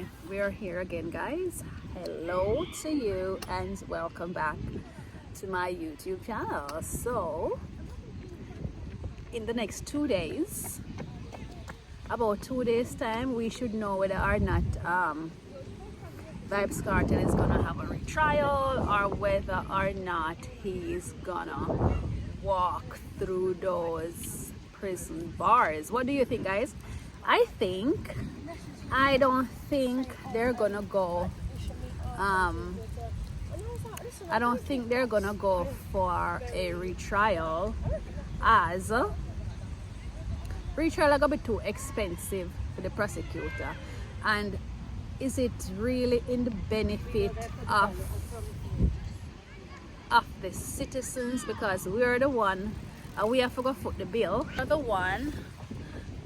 Okay, we are here again, guys. Hello to you and welcome back to my YouTube channel. So in the next 2 days, about 2 days time, we should know whether or not bzKartel is gonna have a retrial or whether or not he's gonna walk through those prison bars. What do you think, guys? I don't think they're gonna go I don't think they're gonna go for a retrial, as retrial are gonna be too expensive for the prosecutor, and is it really in the benefit of the citizens? Because we are the one we have to go foot the bill.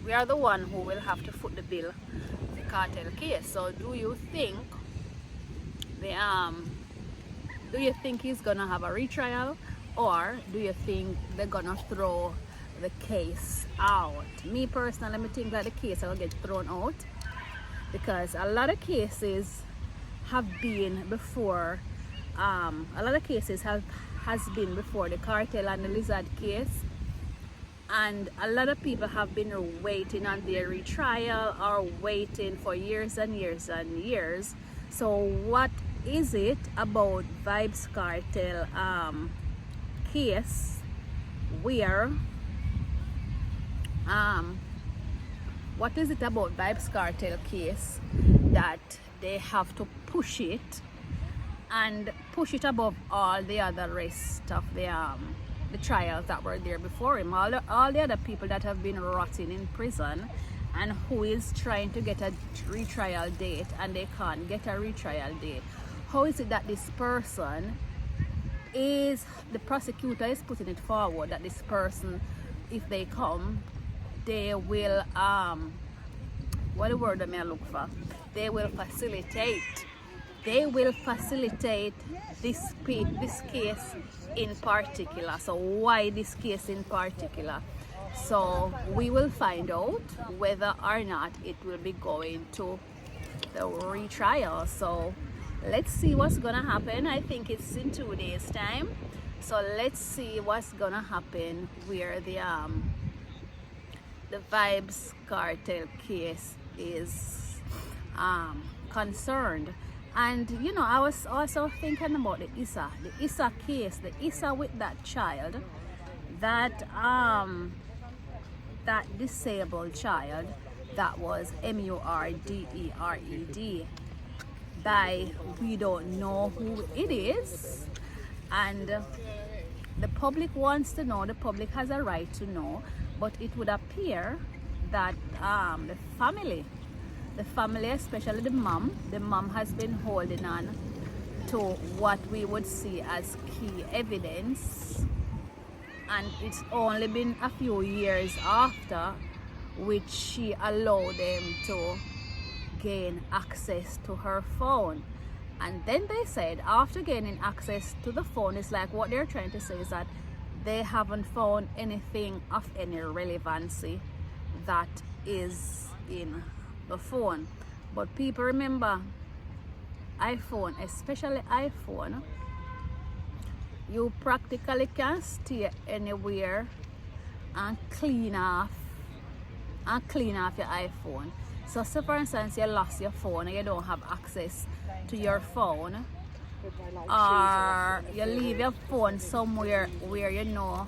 We are the one who will have to foot the bill the cartel case. So do you think he's gonna have a retrial, or do you think they're gonna throw the case out? Me personally, I think that the case will get thrown out, because a lot of cases have been before has been before the cartel and the lizard case, and a lot of people have been waiting on their retrial or waiting for years and years and years. So what is it about bzKartel case where what is it about bzKartel case that they have to push it and push it above all the other rest of the trials that were there before him, all the other people that have been rotting in prison and who is trying to get a retrial date and they can't get a retrial date? How is it that this person is, the prosecutor is putting it forward that this person, if they come, they will what the word I may look for, they will facilitate this case in particular. So why this case in particular? So we will find out whether or not it will be going to the retrial. So let's see what's gonna happen. I think it's in 2 days time, so let's see what's gonna happen where the bzKartel case is concerned. And you know, I was also thinking about the Issa case, the Issa with that child, that disabled child that was murdered by, we don't know who it is, and the public wants to know, the public has a right to know, but it would appear that the family, especially the mom has been holding on to what we would see as key evidence, and it's only been a few years after which she allowed them to gain access to her phone. And then they said after gaining access to the phone, it's like what they're trying to say is that they haven't found anything of any relevancy that is in the phone. But people, remember, iPhone, especially iPhone, you practically can stay anywhere and clean off your iPhone. So say for instance you lost your phone and you don't have access to your phone, or you leave your phone somewhere where you know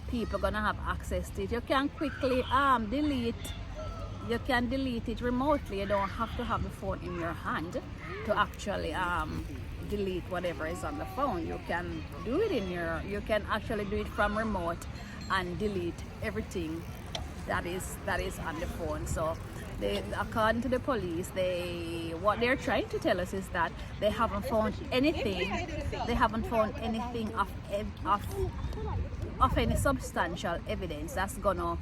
people gonna have access to it, you can quickly delete it remotely. You don't have to have the phone in your hand to actually delete whatever is on the phone. You can do it you can actually do it from remote and delete everything that is on the phone. So according to the police, what they're trying to tell us is that they haven't found anything of any substantial evidence that's gonna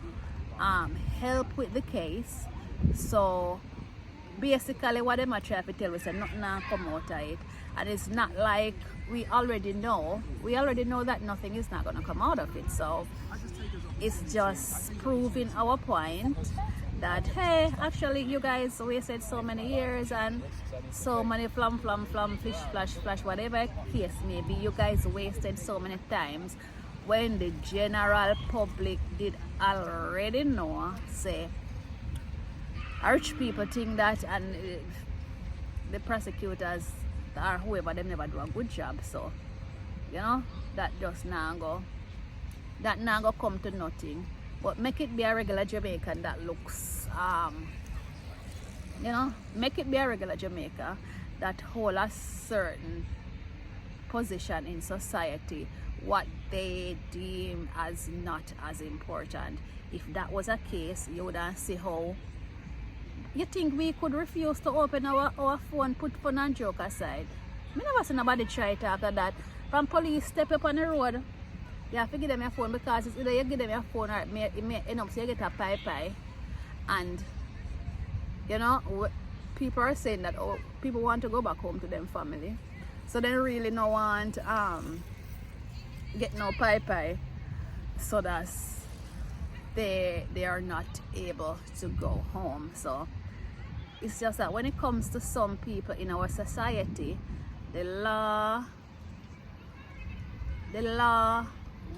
help with the case. So basically what they might try to tell us is nothing come out of it, and it's not like we already know that nothing is not gonna come out of it. So it's just proving our point that, hey, actually you guys wasted so many years and so many flum, fish, flash, whatever case may be, you guys wasted so many times, when the general public did already know, say, rich people think that, and the prosecutors or whoever, they never do a good job. So, you know, that just now go come to nothing. But make it be a regular Jamaican that looks, you know, make it be a regular Jamaica that hold a certain position in society, what they deem as not as important. If that was a case, you would see how. You think we could refuse to open our phone, put fun and joke aside? I never see nobody try to talk of that. From police step up on the road, you have to give them your phone, because it's either you give them your phone or it may end up so you get a pie. And, you know, people are saying that, oh, people want to go back home to them family. So they really don't want get no pie. So that's they are not able to go home. So it's just that when it comes to some people in our society, the law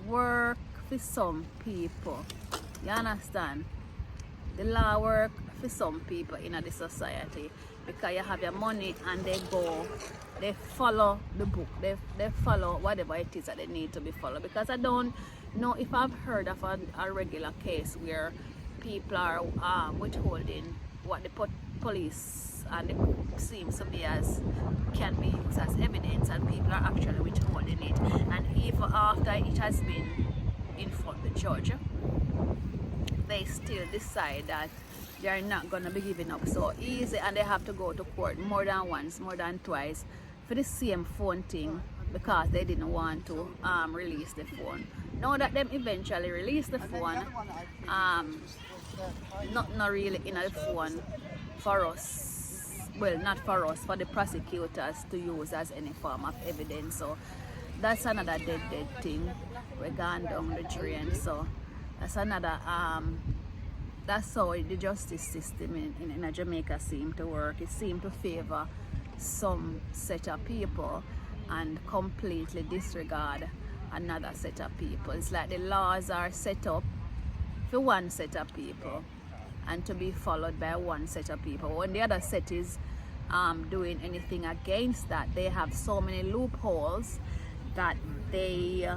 work for some people. You understand? The law work for some people in the society, because you have your money and they follow the book, they follow whatever it is that they need to be followed. Because I don't know if I've heard of a regular case where people are withholding what the police and it seems to be as can be used as evidence, and people are actually withholding it, and even after it has been in front of the judge, they still decide that they are not going to be giving up so easy, and they have to go to court more than once, more than twice for the same phone thing, because they didn't want to release the phone. Now that them eventually release the phone, not really in a phone for us, well, not for us, for the prosecutors to use as any form of evidence. So that's another dead thing. We're going down the drain. So that's another that's how the justice system in Jamaica seems to work. It seems to favor some set of people and completely disregard another set of people. It's like the laws are set up for one set of people and to be followed by one set of people. When the other set is doing anything against that, they have so many loopholes that they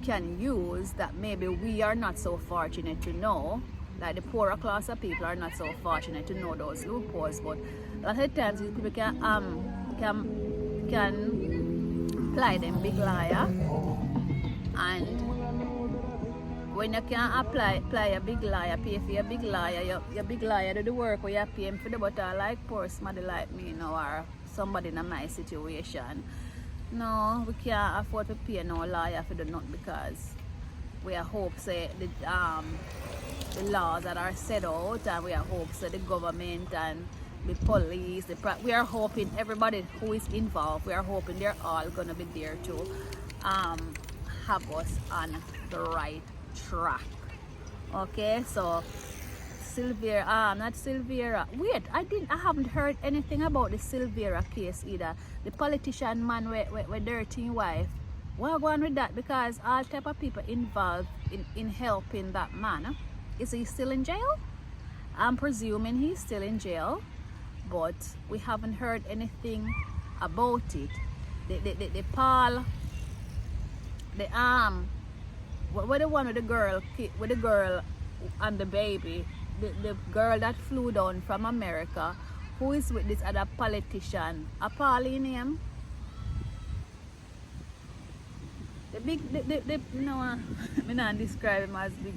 can use that maybe we are not so fortunate to know. Like the poorer class of people are not so fortunate to know those loopholes, but a lot of times people can apply them big liar, and when you can apply a big liar, pay for your big liar, your big liar do the work where you pay him for the butter, like poor somebody like me, you know, or somebody in my situation. No, we can't afford to pay no liar for the nut, because we are hope say the laws that are set out, and we are hope say the government and the police, we are hoping everybody who is involved, we are hoping they're all gonna be there to have us on the right track. Okay, so Silvera, not Silvera. Wait, I haven't heard anything about the Silvera case either. The politician man with dirty wife. What go on with that? Because all type of people involved in helping that man. Is he still in jail? I'm presuming he's still in jail, but we haven't heard anything about it. The Paul, what the one with the girl and the baby, the girl that flew down from America, who is with this other politician, a Pauline name? The big, no, I'm not describe him as big,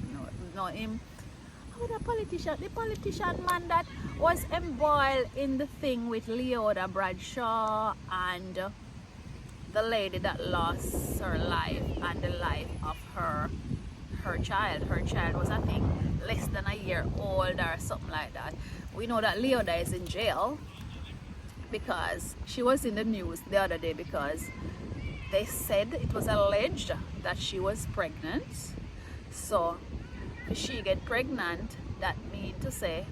no, him. The politician man that was embroiled in the thing with Leota Bradshaw and the lady that lost her life and the life of her child. Her child was, I think, less than a year old or something like that. We know that Leota is in jail because she was in the news the other day because they said it was alleged that she was pregnant. So if she get pregnant that mean to say,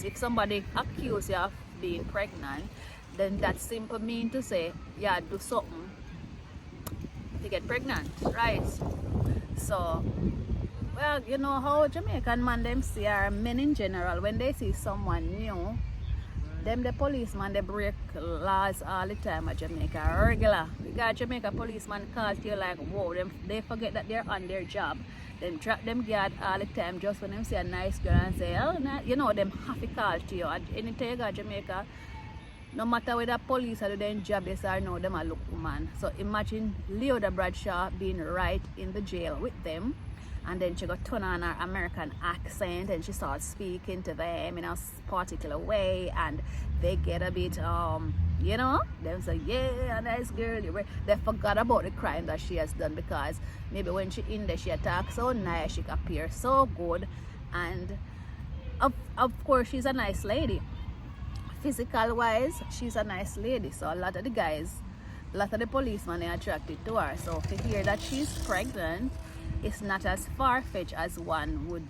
if somebody accuse you of being pregnant, then that simple mean to say, yeah, do something to get pregnant, right? So, well, you know how Jamaican man them see, or men in general, when they see someone new, them the policeman, they break laws all the time at Jamaica, regular. Because Jamaica policeman call to you like, whoa, they forget that they're on their job. Them drop them guard all the time just when them see a nice girl and say, oh, nah, you know, them have to call to you. And anytime you go to Jamaica, no matter whether police are doing job, yes or no, them a look woman. So imagine Leoda Bradshaw being right in the jail with them, and then she got turn on her American accent and she starts speaking to them in a particular way, and they get a bit you know, them say, yeah, nice girl. They forgot about the crime that she has done, because maybe when she in there she attacks so nice, she appear so good, and of course she's a nice lady. Physical wise, she's a nice lady, so a lot of the guys, a lot of the policemen are attracted to her. So to hear that she's pregnant, it's not as far-fetched as one would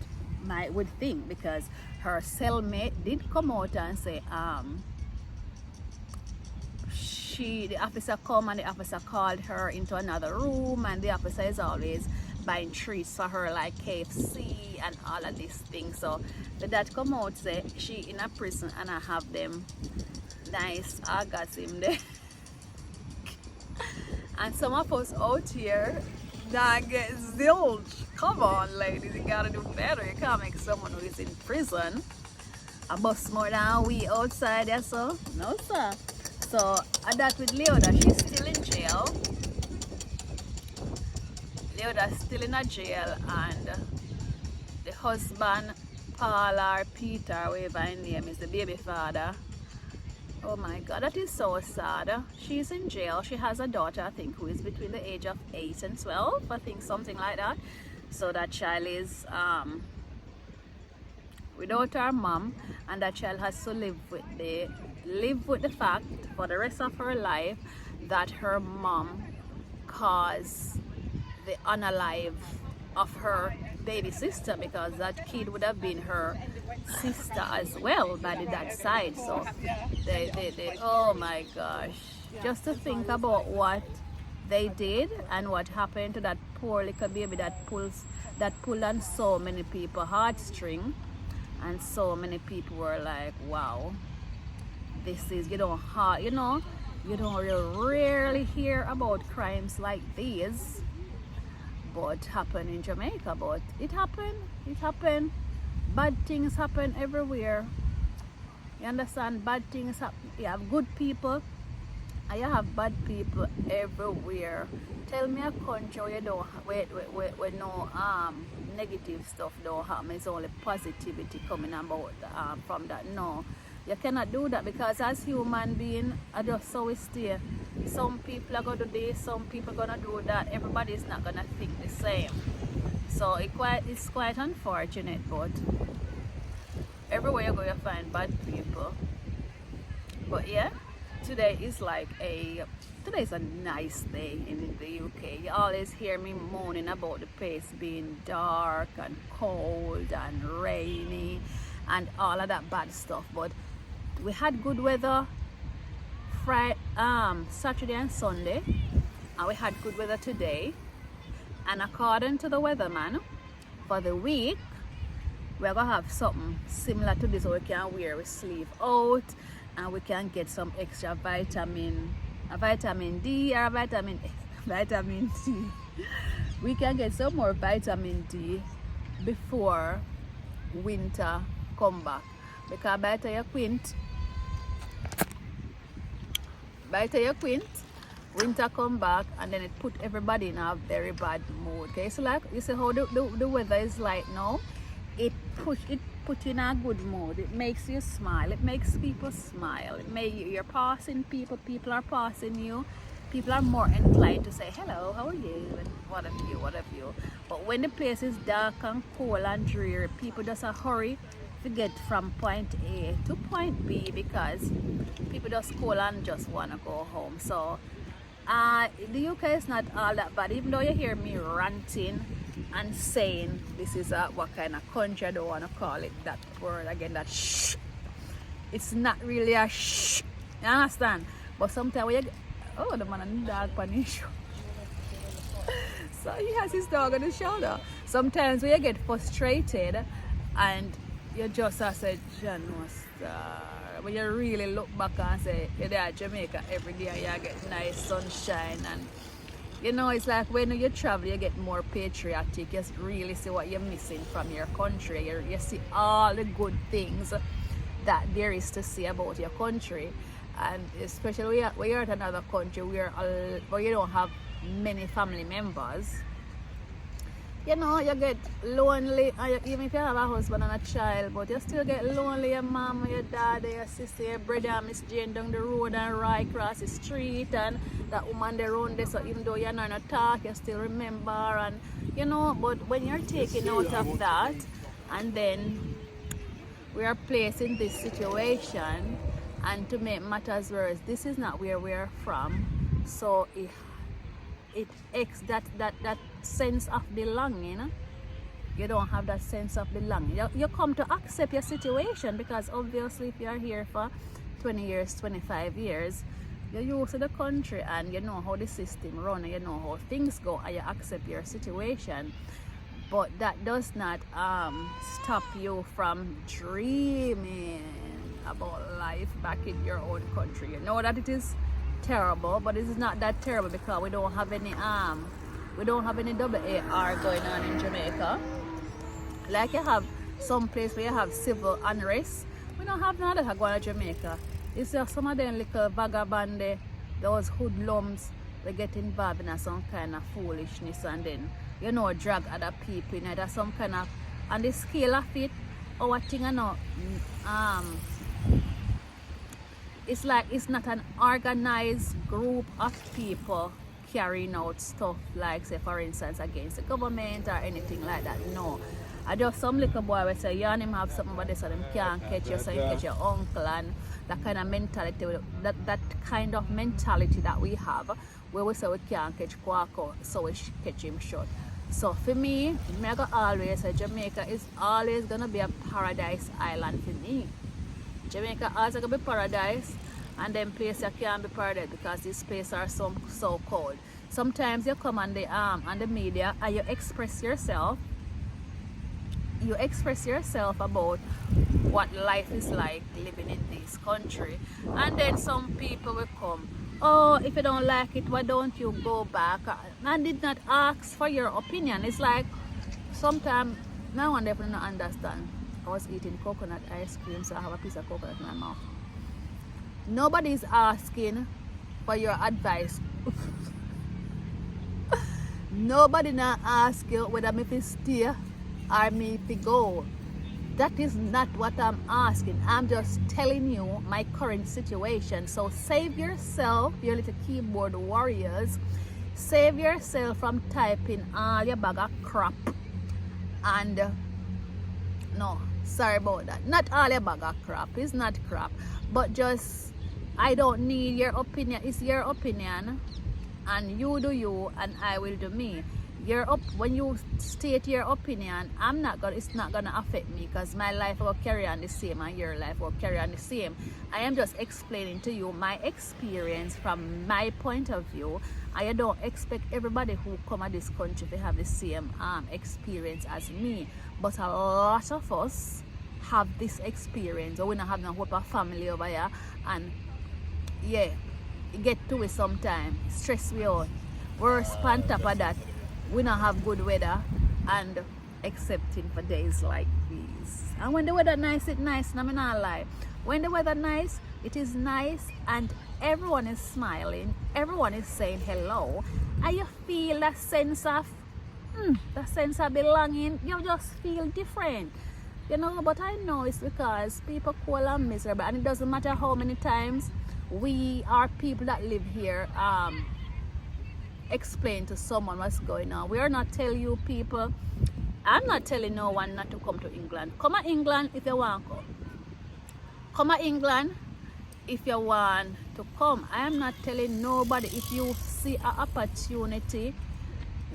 think, because her cellmate did come out and say the officer come and the officer called her into another room, and the officer is always buying treats for her like KFC and all of these things. So the dad come out say she in a prison and I have them nice orgasm there. And some of us out here that get zilch. Come on, ladies, you gotta do better. You can't make someone who is in prison a bus more than we outside there, so no sir. So that with Leoda, she's still in jail. Leoda's still in a jail, and the husband, Paul or Peter, whatever his name is, the baby father. Oh my God, that is so sad. She's in jail. She has a daughter, I think, who is between the age of 8 and 12, I think, something like that. So that child is without her mom, and that child has to live with the fact for the rest of her life that her mom caused the unalive of her baby sister, because that kid would have been her sister as well by the dad's side. So they oh my gosh, just to think about what they did and what happened to that poor little baby that pulled on so many people's heartstring, and so many people were like, wow, this is, you don't rarely hear about crimes like these but happen in Jamaica. But it happened. Bad things happen everywhere. You understand? Bad things happen. You have good people and you have bad people everywhere. Tell me a country where you don't where no negative stuff don't happen. It's only positivity coming about from that. No, you cannot do that, because as human beings, I just so we stay. Some people are gonna do this, some people are gonna do that. Everybody's not gonna think the same. So it's quite unfortunate, but everywhere you go you find bad people. But yeah, today's a nice day in the UK. You always hear me moaning about the place being dark and cold and rainy and all of that bad stuff, but we had good weather Saturday and Sunday, and we had good weather today. And according to the weatherman, for the week we're gonna have something similar to this, where we can wear our sleeve out and we can get some extra vitamin D or vitamin D. We can get some more vitamin D before winter come back, because by the time you quint, winter come back, and then it put everybody in a very bad mood. Okay, so like you see how the weather is like now, it put you in a good mood. It makes you smile. It makes people smile. You're passing people are passing you. People are more inclined to say hello, how are you, and what have you. But when the place is dark and cold and dreary, people just hurry to get from point A to point B, because people just cold and just want to go home. So the UK is not all that bad, even though you hear me ranting and saying this is a what kind of country. I don't want to call it that word again, that shh. It's not really a shh. You understand? But sometimes when you get, oh, the man and the dog on his shoulder. So he has his dog on his shoulder. Sometimes when you get frustrated and you just say, John, when you really look back and say, you're there at Jamaica every day and you get nice sunshine, and you know, it's like when you travel, you get more patriotic. You really see what you're missing from your country. You see all the good things that there is to see about your country. And especially when you're at another country where you don't have many family members, you know, you get lonely. Even if you have a husband and a child, but you still get lonely. Your mom, your dad, your sister, your brother, and Miss Jane down the road and right across the street, and that woman there around there. So even though you're not talk, you still remember. And you know, but when you're taken out of that, and then we are placed in this situation, and to make matters worse, this is not where we're from. So that sense of belonging, you don't have that sense of belonging. You come to accept your situation, because obviously if you're here for 20 years, 25 years, you're used to the country and you know how the system runs, you know how things go, and you accept your situation. But that does not stop you from dreaming about life back in your own country. You know that it is terrible, but it is not that terrible because we don't have any double AR going on in Jamaica. Like you have some place where you have civil unrest. We don't have none of that going to Jamaica. It's just some of them little vagabond, those hoodlums, they get involved in some kind of foolishness, and then you know drag other people in it. That's some kind of, on the scale of it, our thing, you know, it's like it's not an organized group of people carrying out stuff like, say for instance, against the government or anything like that. No, I just some little boy will say, you and him have something about this, so them can't catch you, so you catch your uncle, and that kind of mentality, that kind of mentality that we have, where we say we can't catch Quaco, so we catch him short. So for me, I go always say Jamaica is always gonna be a paradise island for me. Jamaica always gonna be paradise, and then places can't be paradise because these places are so cold. Sometimes you come on the media and you express yourself about what life is like living in this country, and then some people will come, oh, if you don't like it, why don't you go back? I did not ask for your opinion. It's like sometimes now and definitely not understand. I was eating coconut ice cream, so I have a piece of coconut in my mouth. Nobody's asking for your advice. Nobody not ask you whether me fi stay or me fi go. That is not what I'm asking. I'm just telling you my current situation. So save yourself, you little keyboard warriors. Save yourself from typing all your bag of crap. And no, sorry about that. Not all your bag of crap. It's not crap. But just, I don't need your opinion. It's your opinion. And you do you, and I will do me. When you state your opinion, it's not gonna affect me, because my life will carry on the same and your life will carry on the same. I am just explaining to you my experience from my point of view. I don't expect everybody who come to this country to have the same experience as me, but a lot of us have this experience. Or we don't have no hope of family over here, and yeah, it get to it sometime, stress we out. Worse on top of that, we don't have good weather, and accepting for days like these. And when the weather nice, it's nice, and I'm not lie. When the weather nice, it is nice, and everyone is smiling, everyone is saying hello, and you feel that sense of belonging. You just feel different, you know. But I know it's because people call them miserable, and it doesn't matter how many times we are people that live here explain to someone what's going on. We are not telling you people, I'm not telling no one not to come to England. Come to England if you want to come to England if you want to come. I am not telling nobody. If you see an opportunity,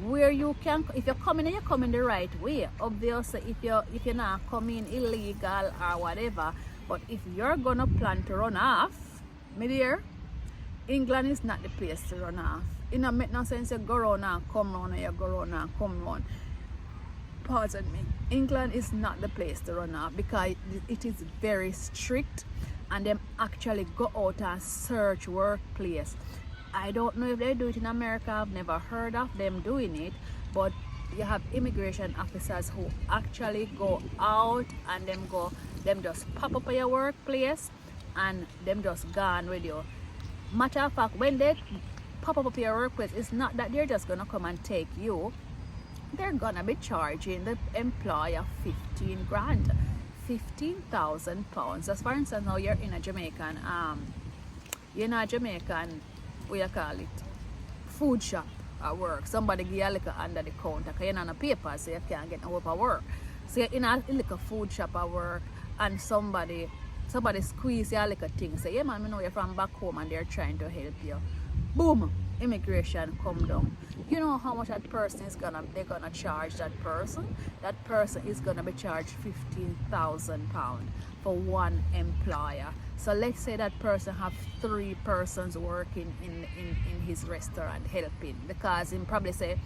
where you can, if you're coming in, you're coming the right way. Obviously, if you're not coming illegal or whatever, but if you're gonna plan to run off, my dear, England is not the place to run off. It don't make no sense you go around and come round, and you go around and come round. Pardon me. England is not the place to run off because it is very strict, and them actually go out and search workplace. I don't know if they do it in America. I've never heard of them doing it, but you have immigration officers who actually go out and them just pop up at your workplace and them just gone with you. Matter of fact, when they pop up at your workplace, it's not that they're just gonna come and take you. They're gonna be charging the employer 15 grand, 15,000 pounds. As for instance, now you're in a Jamaican, what you call it, food shop at work. Somebody give you a liquor under the counter because you're not on a paper, so you can't get no work. So you're in a liquor food shop at work, and somebody squeeze your liquor thing. Say, yeah man, I know you're from back home and they're trying to help you. Boom, immigration come down. You know how much that person they're gonna charge that person? That person is gonna be charged 15,000 pounds for one employer. So let's say that person have 3 persons working in his restaurant helping, because him probably say,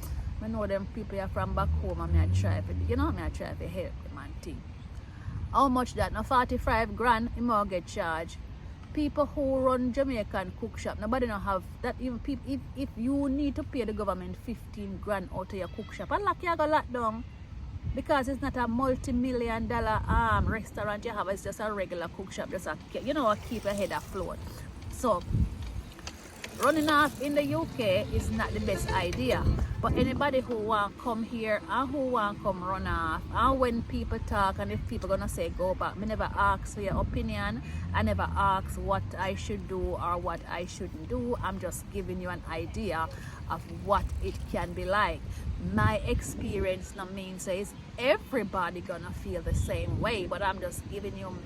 I know them people are from back home and I try to help them and thing. How much that? Now 45 grand him will get charged. People who run Jamaican cook shop, nobody don't have that. Even people, if you need to pay the government 15 grand out of your cook shop, and like you go lock down, because it's not a multi-million-dollar restaurant you have. It's just a regular cook shop, just keep your head afloat. So running off in the UK is not the best idea. But anybody who want come here and who want come run off, and when people talk and if people gonna say go back, me never ask for your opinion. I never ask what I should do or what I shouldn't do. I'm just giving you an idea of what it can be like. My experience no means says everybody gonna feel the same way, but I'm just giving you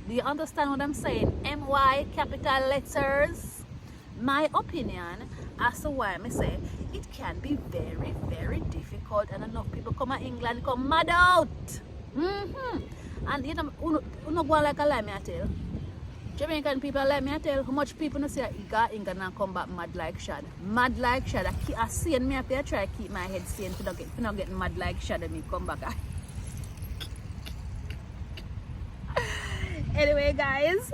do you understand what I'm saying? MY capital letters. My opinion as to why I say it can be very, very difficult, and enough people come to England come mad out. And you know, go like a lie me I tell. Jamaican people let me tell how much people no say go England and come back mad like shad. Mad like shad. I see me up here try to keep my head sane to not get mad like shad and me come back. Anyway guys,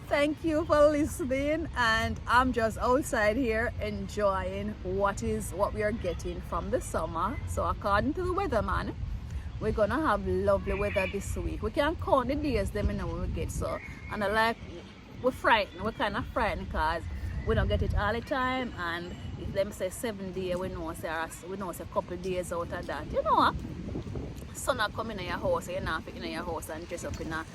thank you for listening, and I'm just outside here enjoying what we are getting from the summer. So according to the weatherman, we're gonna have lovely weather this week. We can count the days them when we get so, and we're kind of frightened because we don't get it all the time, and if them say 7 days, we know say a couple of days out of that. You know what? Sun not come in your house, so you're not fit in your house and dress up in a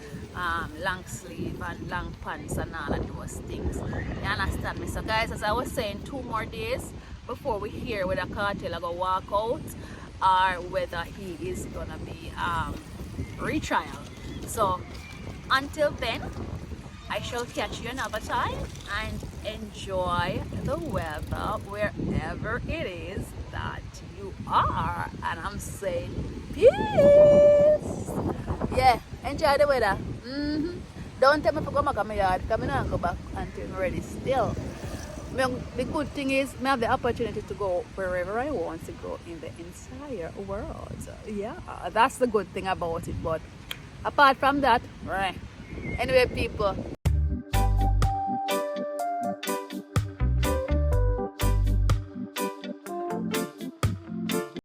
long sleeve and long pants and all of those things. You understand me? So guys, as I was saying, 2 more days before we hear whether Cartel are gonna walk out or whether he is gonna be retrial. So until then, I shall catch you another time, and enjoy the weather wherever it is that you are. And I'm saying peace. Yeah, enjoy the weather. Don't tell me to go back to my yard, because I don't go back until I'm ready still. The good thing is I have the opportunity to go wherever I want to go in the entire world. Yeah, that's the good thing about it. But apart from that, right. Anyway people,